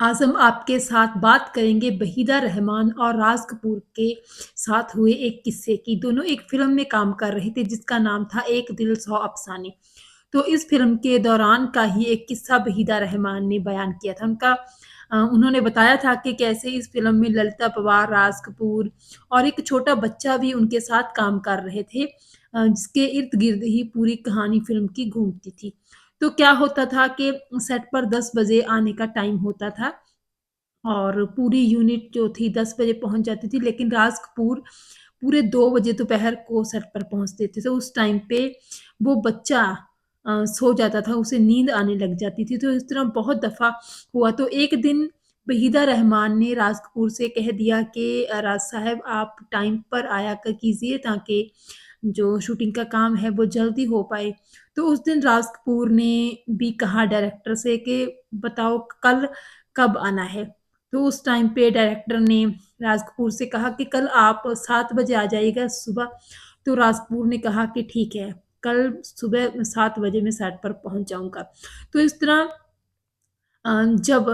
आज हम आपके साथ बात करेंगे वहीदा रहमान और राज कपूर के साथ हुए एक किस्से की। दोनों एक फ़िल्म में काम कर रहे थे जिसका नाम था एक दिल सौ अफ़साने। तो इस फ़िल्म के दौरान का ही एक किस्सा वहीदा रहमान ने बयान किया था। उन्होंने बताया था कि कैसे इस फ़िल्म में ललिता पवार, राज कपूर और एक छोटा बच्चा भी उनके साथ काम कर रहे थे, जिसके इर्द-गिर्द ही पूरी कहानी फ़िल्म की घूमती थी। तो क्या होता था कि सेट पर 10 बजे आने का टाइम होता था और पूरी यूनिट जो थी 10 बजे पहुँच जाती थी, लेकिन राज कपूर पूरे 2 बजे दोपहर को सेट पर पहुँचते थे। तो उस टाइम पे वो बच्चा सो जाता था, उसे नींद आने लग जाती थी। तो इस तरह बहुत दफ़ा हुआ। तो एक दिन वहीदा रहमान ने राज कपूर से कह दिया कि राज साहब आप टाइम पर आया कीजिए ताकि जो शूटिंग का काम है वो जल्दी हो पाए। तो उस दिन राज कपूर ने भी कहा डायरेक्टर से कि बताओ कल कब आना है? तो उस टाइम पे डायरेक्टर ने राज कपूर से कहा कि कल आप 7 बजे आ जाइएगा सुबह। तो राज कपूर ने कहा कि ठीक है, कल सुबह 7 बजे मैं सेट पर पहुँच जाऊँगा। तो इस तरह जब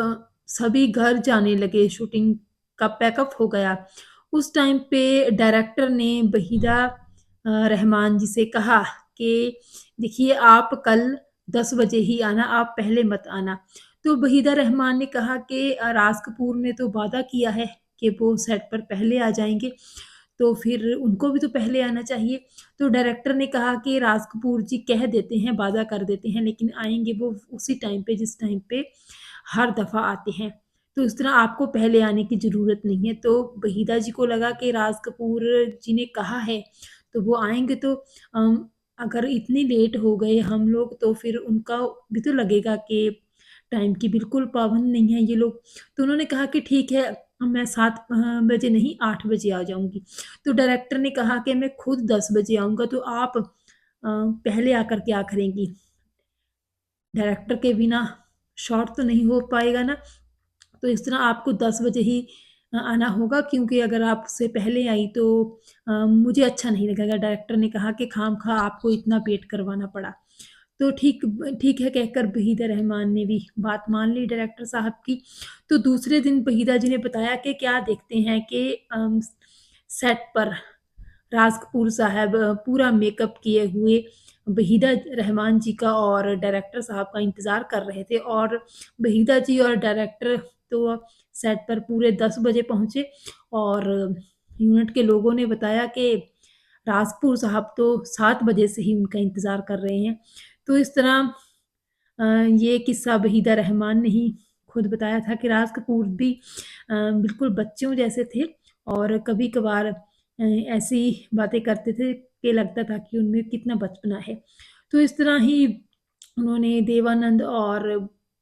सभी घर जाने लगे, शूटिंग का पैकअप हो गया, उस टाइम पे डायरेक्टर ने वहीदा रहमान जी से कहा कि देखिए आप कल 10 बजे ही आना, आप पहले मत आना। तो वहीदा रहमान ने कहा कि राज कपूर ने तो वादा किया है कि वो सेट पर पहले आ जाएँगे, तो फिर उनको भी तो पहले आना चाहिए। तो डायरेक्टर ने कहा कि राज कपूर जी कह देते हैं, वादा कर देते हैं, लेकिन आएँगे वो उसी टाइम पे जिस टाइम पे हर दफ़ा आते हैं। तो इस तरह आपको पहले आने की ज़रूरत नहीं है। तो वहीदा जी को लगा कि राज कपूर जी ने कहा है, तो वो आएँगे। तो अगर इतनी लेट हो गए हम लोग तो फिर उनका भी तो लगेगा कि टाइम की बिल्कुल पाबंद नहीं है ये लोग। तो उन्होंने कहा कि ठीक है, मैं 7 बजे नहीं 8 बजे आ जाऊँगी। तो डायरेक्टर ने कहा कि मैं खुद 10 बजे आऊँगा, तो आप पहले आकर क्या करेंगी? डायरेक्टर के बिना शॉट तो नहीं हो पाएगा ना। तो इस तरह आपको 10 बजे ही आना होगा, क्योंकि अगर आप उससे पहले आई तो मुझे अच्छा नहीं लगेगा। डायरेक्टर ने कहा कि खामख़ा आपको इतना वेट करवाना पड़ा। तो ठीक है कहकर वहीदा रहमान ने भी बात मान ली डायरेक्टर साहब की। तो दूसरे दिन वहीदा जी ने बताया कि क्या देखते हैं कि सेट पर राज कपूर साहब पूरा मेकअप किए हुए वहीदा रहमान जी का और डायरेक्टर साहब का इंतज़ार कर रहे थे, और वहीदा जी और डायरेक्टर तो सेट पर पूरे 10 बजे पहुँचे, और यूनिट के लोगों ने बताया कि राज कपूर साहब तो 7 बजे से ही उनका इंतज़ार कर रहे हैं। तो इस तरह ये किस्सा वहीदा रहमान ने ही खुद बताया था कि राज कपूर भी बिल्कुल बच्चों जैसे थे, और कभी-कभार ऐसी बातें करते थे कि लगता था कि उनमें कितना बचपना है। तो इस तरह ही उन्होंने देवानंद और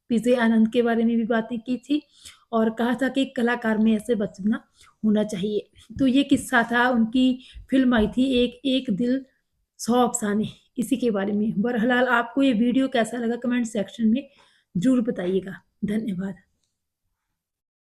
विजय आनंद के बारे में भी बातें की थी, और कहा था कि कलाकार में ऐसे बचपना होना चाहिए। तो ये किस्सा था, उनकी फ़िल्म आई थी एक दिल 100 अफ़साने, इसी के बारे में। बहरहाल आपको ये वीडियो कैसा लगा कमेंट सेक्शन में ज़रूर बताइएगा। धन्यवाद।